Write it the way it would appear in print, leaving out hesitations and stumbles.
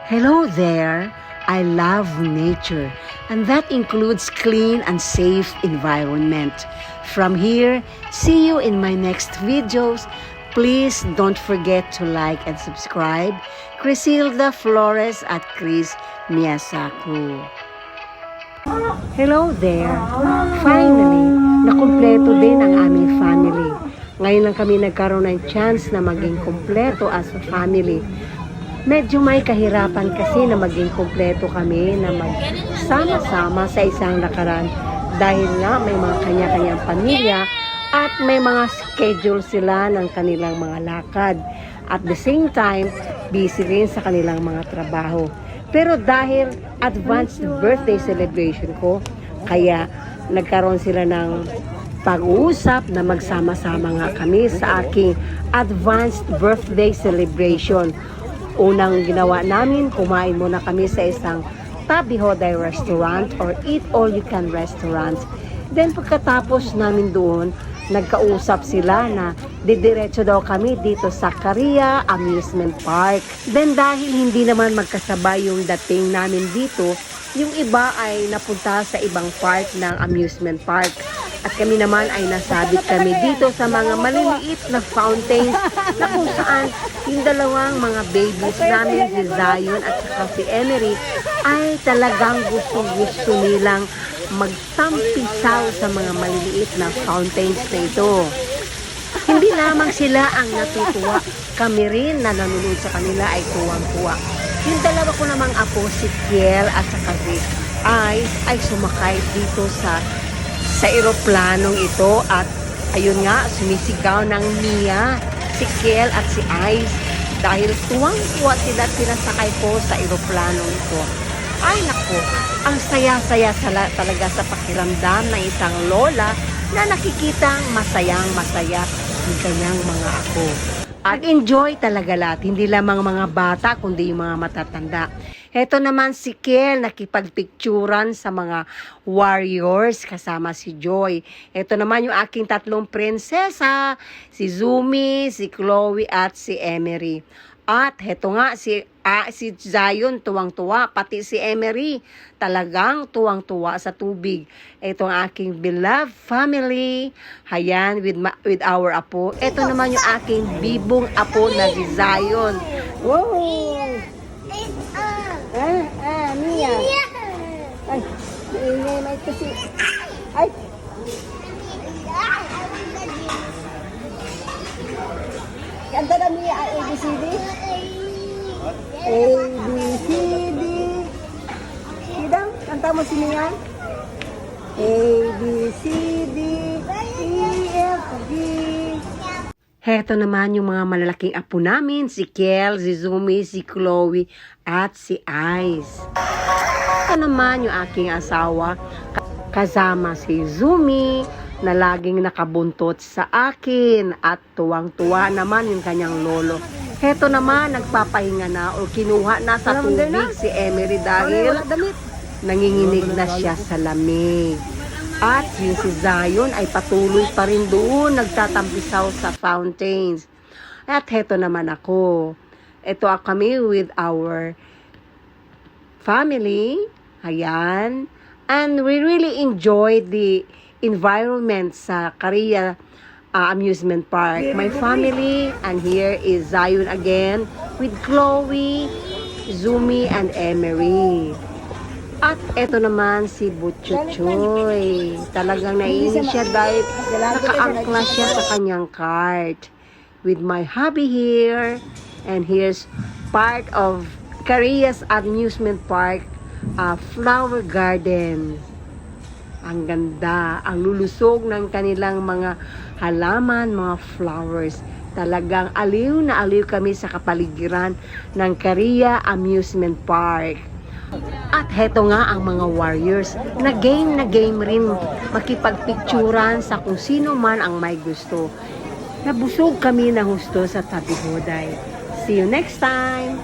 Hello there! I love nature, and that includes clean and safe environment. From here, see you in my next videos. Please don't forget to like and subscribe. Crisilda Flores at Chris Miyasaku. Hello there! Finally, nakumpleto din ang aming family. Ngayon lang kami nagkaroon ng chance na maging kumpleto as a family. Medyo may kahirapan kasi na maging kumpleto kami na magsama-sama sa isang lakaran dahil nga may mga kanya-kanyang pamilya at may mga schedule sila ng kanilang mga lakad. At the same time, busy rin sa kanilang mga trabaho. Pero dahil advanced birthday celebration ko, kaya nagkaroon sila ng pag-uusap na magsama-sama nga kami sa aking advanced birthday celebration. Unang ginawa namin, kumain muna kami sa isang Tabi Hoday restaurant or Eat All You Can restaurant. Then pagkatapos namin doon, nagkausap sila na didiretso daw kami dito sa Caria Amusement Park. Then dahil hindi naman magkasabay yung dating namin dito, yung iba ay napunta sa ibang part ng amusement park. At kami naman ay nasabit kami dito sa mga maliliit na fountains na kung saan yung dalawang mga babies namin, si Zion at saka si Emery, ay talagang gusto nilang magtampisaw sa mga maliliit na fountains na ito. Hindi lamang sila ang natutuwa, kami rin na nanonood sa kanila ay tuwang-tuwa. Yung dalawa ko namang apo, si Kiel at saka si Ice, ay sumakay dito sa eroplanong ito at ayun nga, sumisigaw ng Mia, si Kiel at si Ice dahil tuwang-tuwa sila at sinasakay po sa eroplanong ito. Ay naku, ang saya-saya talaga sa pakiramdam ng isang lola na nakikitang masayang-masaya ng kanyang mga apo. At enjoy talaga lahat, hindi lamang mga bata kundi yung mga matatanda. Heto naman si Kiel, nakipagpicturan sa mga warriors kasama si Joy. Heto naman yung aking tatlong prinsesa, si Zumi, si Chloe at si Emery. At heto nga si Zion tuwang-tuwa, pati si Emery talagang tuwang-tuwa sa tubig. Ito ang aking beloved family. Hayan with our apo. Ito naman yung aking bibong apo na si Zion. Wow! Mia. Ay, ingay may kasi. Ay. Kanta na Mia, ABCD. ABCD. Sidang, kanta mo si Mia. ABCD. EFG. Heto naman yung mga malalaking apo namin, si Kiel, si Zumi, si Chloe, at si Ice. Ito naman yung aking asawa, kasama si Zumi, na laging nakabuntot sa akin, at tuwang-tuwa naman yung kanyang lolo. Heto naman, nagpapahinga na o kinuha na sa tubig si Emery dahil nanginginig na siya sa lamig. At yung si Zion ay patuloy pa rin doon, nagtatampisaw sa fountains. At heto naman ako. Ito kami with our family. Ayan. And we really enjoyed the environment sa Caria Amusement Park. My family, and here is Zion again with Chloe, Zumi, and Emery. At eto naman si Butchuchoy. Talagang naiinis siya dahil nakaangkla siya sa kanyang cart. With my hubby here. And here's part of Caria's Amusement Park flower garden. Ang ganda. Ang lulusog ng kanilang mga halaman, mga flowers. Talagang aliw na aliw kami sa kapaligiran ng Caria Amusement Park. At heto nga ang mga warriors na game rin makipagpicturan sa kung sino man ang may gusto. Nabusog kami ng husto sa Tabi Hoday. See you next time!